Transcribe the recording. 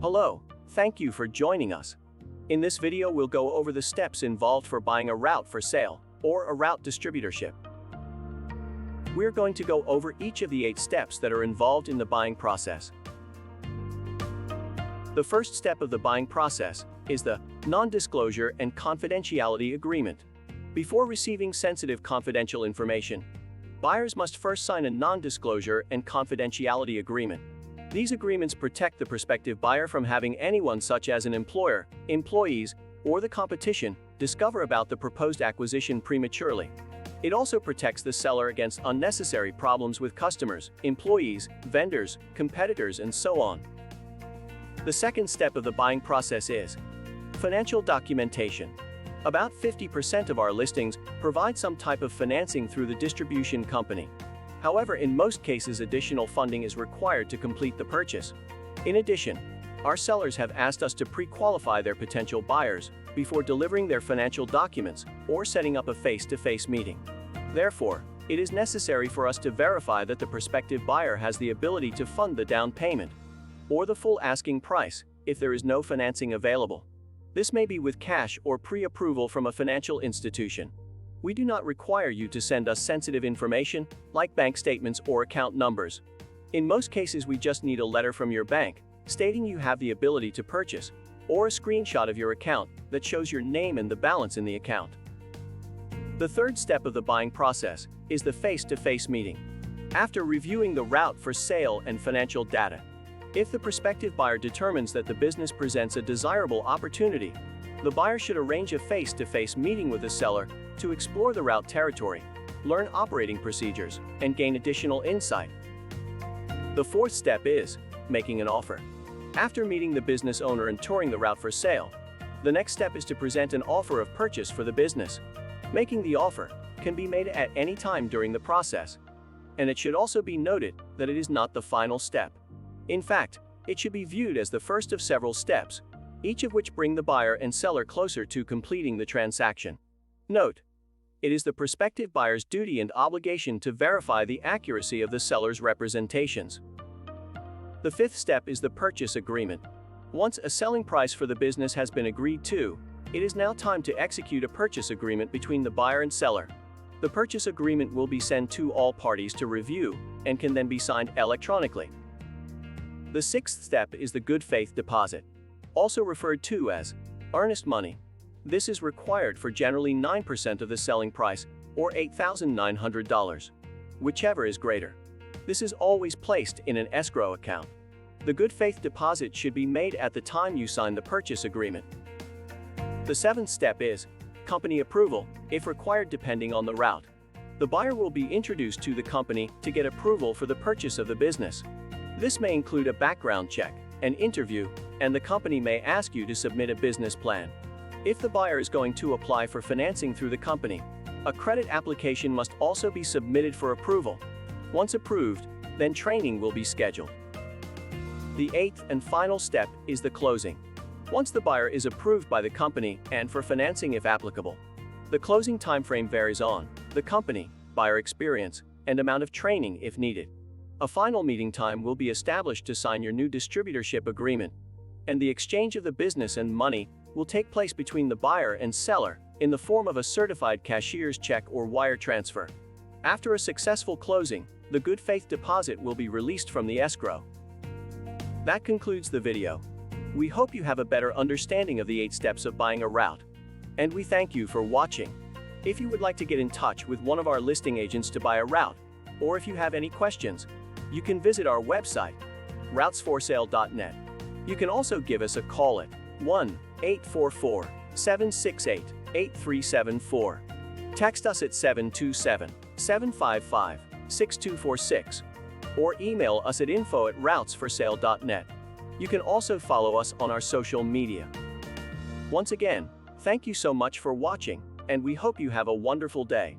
Hello, thank you for joining us. In this video we'll go over the steps involved for buying a route for sale, or a route distributorship. We're going to go over each of the 8 steps that are involved in the buying process. The first step of the buying process is the non-disclosure and confidentiality agreement. Before receiving sensitive confidential information, buyers must first sign a non-disclosure and confidentiality agreement. These agreements protect the prospective buyer from having anyone such as an employer, employees, or the competition discover about the proposed acquisition prematurely. It also protects the seller against unnecessary problems with customers, employees, vendors, competitors, and so on. The second step of the buying process is financial documentation. About 50% of our listings provide some type of financing through the distribution company. However, in most cases additional funding is required to complete the purchase. In addition, our sellers have asked us to pre-qualify their potential buyers before delivering their financial documents or setting up a face-to-face meeting. Therefore, it is necessary for us to verify that the prospective buyer has the ability to fund the down payment or the full asking price if there is no financing available. This may be with cash or pre-approval from a financial institution. We do not require you to send us sensitive information, like bank statements or account numbers. In most cases we just need a letter from your bank, stating you have the ability to purchase, or a screenshot of your account that shows your name and the balance in the account. The third step of the buying process is the face-to-face meeting. After reviewing the route for sale and financial data, if the prospective buyer determines that the business presents a desirable opportunity, the buyer should arrange a face-to-face meeting with the seller to explore the route territory, learn operating procedures, and gain additional insight. The fourth step is making an offer. After meeting the business owner and touring the route for sale, the next step is to present an offer of purchase for the business. Making the offer can be made at any time during the process, and it should also be noted that it is not the final step. In fact, it should be viewed as the first of several steps, each of which bring the buyer and seller closer to completing the transaction. Note: it is the prospective buyer's duty and obligation to verify the accuracy of the seller's representations. The fifth step is the purchase agreement. Once a selling price for the business has been agreed to, it is now time to execute a purchase agreement between the buyer and seller. The purchase agreement will be sent to all parties to review and can then be signed electronically. The sixth step is the good faith deposit, also referred to as earnest money. This is required for generally 9% of the selling price, or $8,900, whichever is greater. This is always placed in an escrow account. The good faith deposit should be made at the time you sign the purchase agreement. The seventh step is company approval, if required depending on the route. The buyer will be introduced to the company to get approval for the purchase of the business. This may include a background check, an interview, and the company may ask you to submit a business plan. If the buyer is going to apply for financing through the company, a credit application must also be submitted for approval. Once approved, then training will be scheduled. The eighth and final step is the closing. Once the buyer is approved by the company and for financing if applicable, the closing timeframe varies on the company, buyer experience, and amount of training if needed. A final meeting time will be established to sign your new distributorship agreement, and the exchange of the business and money will take place between the buyer and seller in the form of a certified cashier's check or wire transfer. After a successful closing, the good faith deposit will be released from the escrow. That concludes the video. We hope you have a better understanding of the 8 steps of buying a route, and we thank you for watching. If you would like to get in touch with one of our listing agents to buy a route, or if you have any questions, you can visit our website, routesforsale.net. You can also give us a call at 1-844-768-8374. Text us at 727-755-6246, or email us at info@routesforsale.net. You can also follow us on our social media. Once again, thank you so much for watching, and we hope you have a wonderful day.